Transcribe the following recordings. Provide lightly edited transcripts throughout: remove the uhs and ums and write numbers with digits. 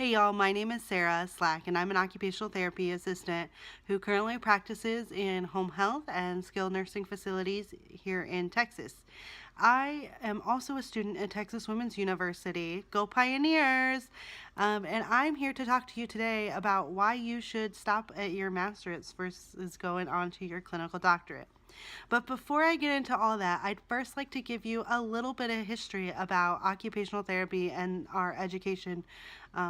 Hey y'all, my name is Sarah Slack and I'm an occupational therapy assistant who currently practices in home health and skilled nursing facilities here in Texas. I am also a student at Texas Women's University. Go Pioneers! And I'm here to talk to you today about why you should stop at your master's versus going on to your clinical doctorate. But before I get into all that, I'd first like to give you a little bit of history about occupational therapy and our education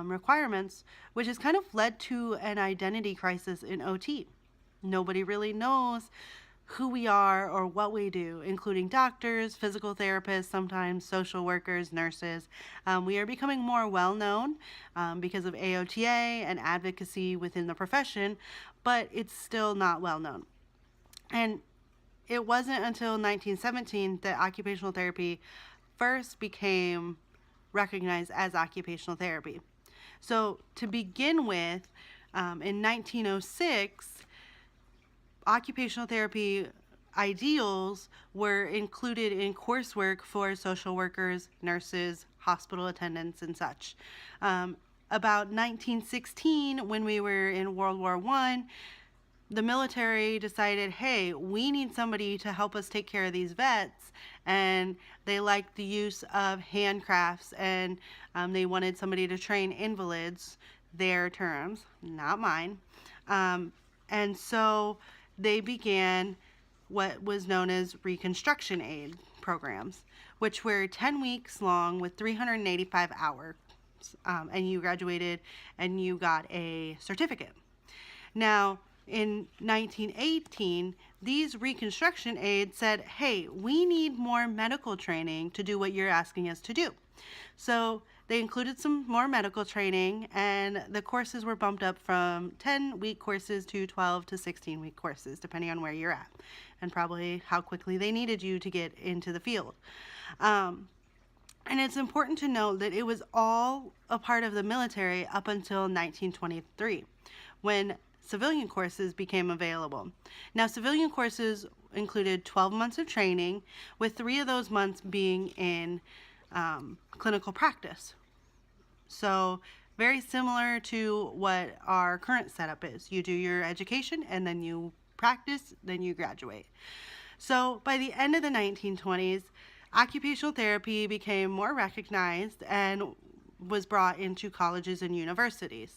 requirements, which has kind of led to an identity crisis in OT. Nobody really knows who we are or what we do, including doctors, physical therapists, sometimes social workers, nurses. We are becoming more well known because of AOTA and advocacy within the profession, but it's still not well known. And it wasn't until 1917 that occupational therapy first became recognized as occupational therapy. So to begin with, in 1906, occupational therapy ideals were included in coursework for social workers, nurses, hospital attendants, and such. About 1916, when we were in World War I, the military decided, hey, we need somebody to help us take care of these vets, and they liked the use of handcrafts, and they wanted somebody to train invalids, their terms, not mine. And so they began what was known as Reconstruction Aid programs, which were 10 weeks long with 385 hours, and you graduated and you got a certificate. Now, in 1918, these Reconstruction Aids said, hey, we need more medical training to do what you're asking us to do. So they included some more medical training, and the courses were bumped up from 10-week courses to 12 to 16-week courses, depending on where you're at, and probably how quickly they needed you to get into the field. And it's important to note that it was all a part of the military up until 1923, when civilian courses became available. Now, civilian courses included 12 months of training, with 3 of those months being in clinical practice. So very similar to what our current setup is. You do your education and then you practice, then you graduate. So by the end of the 1920s, occupational therapy became more recognized and was brought into colleges and universities.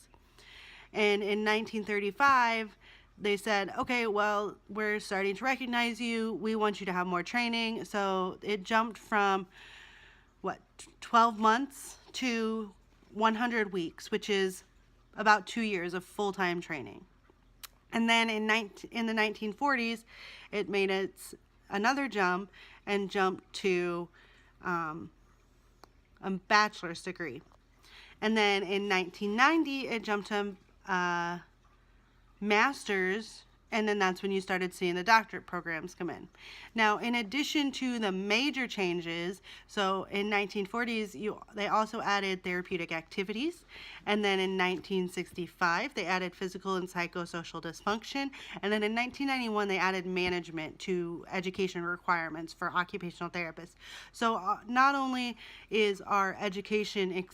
And in 1935, they said, okay, well, we're starting to recognize you. We want you to have more training. So it jumped from 12 months to 100 weeks, which is about 2 years of full-time training. And then in the 1940s, it made another jump and jumped to a bachelor's degree. And then in 1990, it jumped to master's, and then that's when you started seeing the doctorate programs come in. Now, in addition to the major changes, so in 1940s, they also added therapeutic activities, and then in 1965, they added physical and psychosocial dysfunction, and then in 1991, they added management to education requirements for occupational therapists. So not only is our education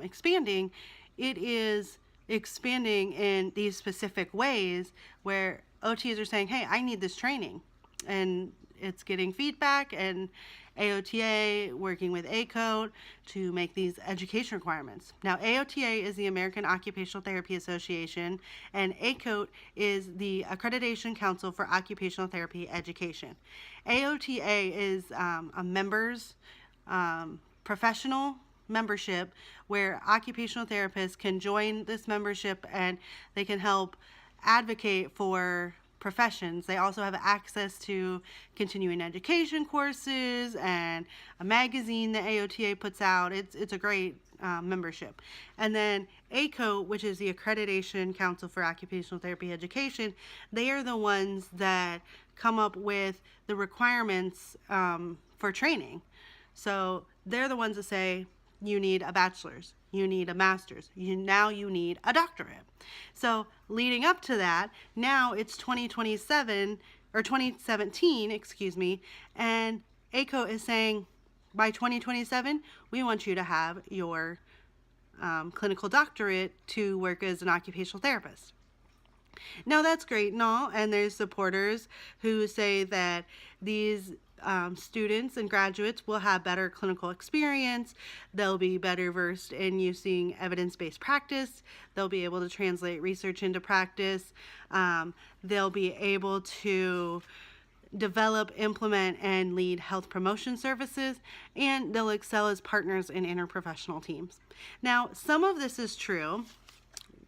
expanding, it is expanding in these specific ways where OTs are saying, hey, I need this training, and it's getting feedback, and AOTA working with ACOTE to make these education requirements. Now, AOTA is the American Occupational Therapy Association, and ACOTE is the Accreditation Council for Occupational Therapy Education. AOTA is a members professional membership where occupational therapists can join this membership and they can help advocate for professions. They also have access to continuing education courses and a magazine that AOTA puts out. It's a great membership. And then ACOTE, which is the Accreditation Council for Occupational Therapy Education, they are the ones that come up with the requirements for training. So they're the ones that say, you need a bachelor's, you need a master's, now you need a doctorate. So leading up to that, now it's 2027, or 2017, excuse me, and ACOTE is saying, by 2027, we want you to have your clinical doctorate to work as an occupational therapist. Now that's great and all, and there's supporters who say that these students and graduates will have better clinical experience, they'll be better versed in using evidence-based practice, they'll be able to translate research into practice, they'll be able to develop, implement, and lead health promotion services, and they'll excel as partners in interprofessional teams. Now, some of this is true.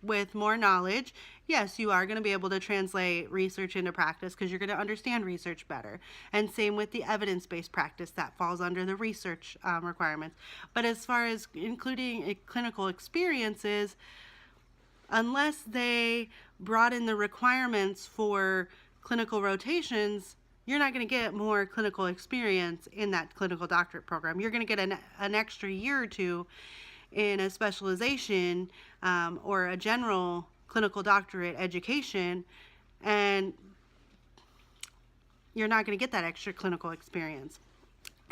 With more knowledge, yes, you are going to be able to translate research into practice because you're going to understand research better. And same with the evidence-based practice, that falls under the research requirements. But as far as including clinical experiences, unless they broaden the requirements for clinical rotations, you're not going to get more clinical experience in that clinical doctorate program. You're going to get an extra year or two in a specialization or a general clinical doctorate education, and you're not going to get that extra clinical experience.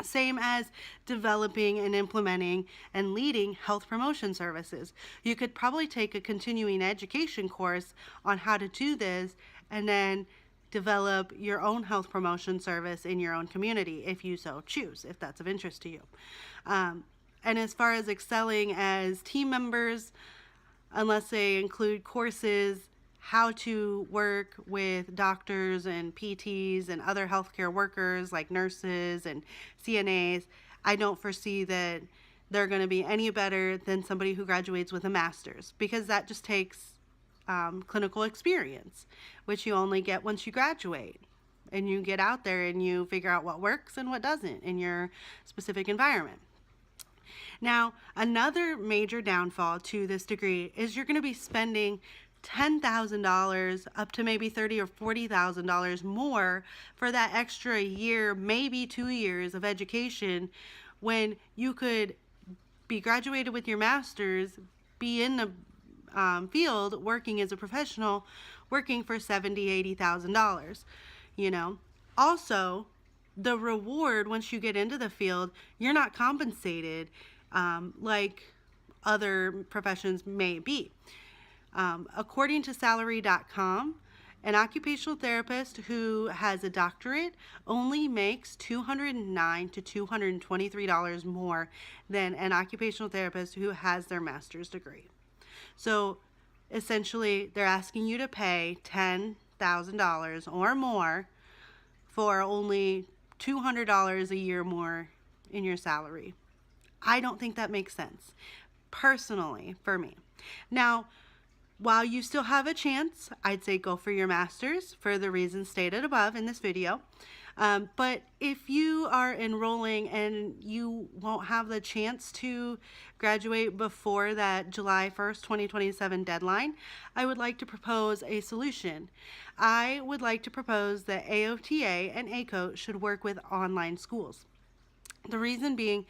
Same as developing and implementing and leading health promotion services. You could probably take a continuing education course on how to do this and then develop your own health promotion service in your own community if you so choose, if that's of interest to you. And as far as excelling as team members, unless they include courses, how to work with doctors and PTs and other healthcare workers like nurses and CNAs, I don't foresee that they're going to be any better than somebody who graduates with a master's, because that just takes clinical experience, which you only get once you graduate and you get out there and you figure out what works and what doesn't in your specific environment. Now, another major downfall to this degree is you're going to be spending $10,000 up to maybe $30,000 or $40,000 more for that extra year, maybe 2 years of education, when you could be graduated with your master's, be in the field working as a professional, working for $70,000, $80,000. You know, also the reward once you get into the field, you're not compensated like other professions may be. According to salary.com, an occupational therapist who has a doctorate only makes $209 to $223 more than an occupational therapist who has their master's degree. So essentially, they're asking you to pay $10,000 or more for only $200 a year more in your salary. I don't think that makes sense, personally, for me. Now, while you still have a chance, I'd say go for your master's for the reasons stated above in this video. But if you are enrolling and you won't have the chance to graduate before that July 1st, 2027 deadline, I would like to propose a solution. I would like to propose that AOTA and ACO should work with online schools. The reason being,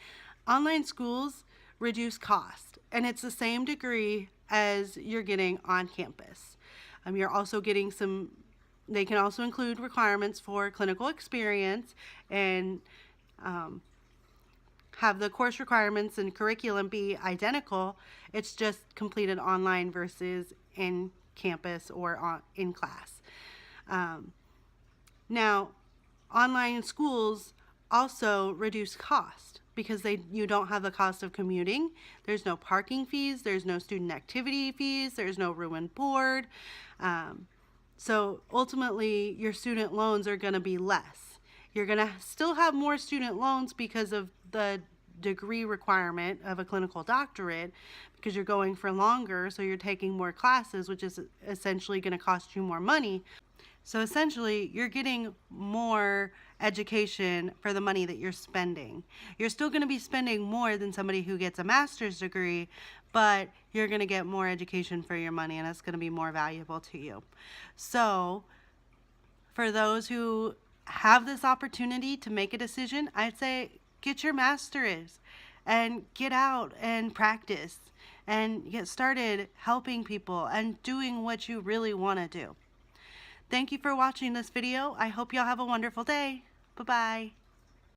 online schools reduce cost, and it's the same degree as you're getting on campus. You're also getting they can also include requirements for clinical experience and have the course requirements and curriculum be identical. It's just completed online versus in campus or in class. Now, online schools also reduce cost because you don't have the cost of commuting. There's no parking fees, there's no student activity fees, there's no room and board. So ultimately, your student loans are going to be less. You're going to still have more student loans because of the degree requirement of a clinical doctorate, because you're going for longer, so you're taking more classes, which is essentially going to cost you more money. So essentially, you're getting more education for the money that you're spending. You're still going to be spending more than somebody who gets a master's degree, but you're going to get more education for your money, and it's going to be more valuable to you. So for those who have this opportunity to make a decision, I'd say get your master's and get out and practice and get started helping people and doing what you really want to do. Thank you for watching this video. I hope y'all have a wonderful day. Bye-bye.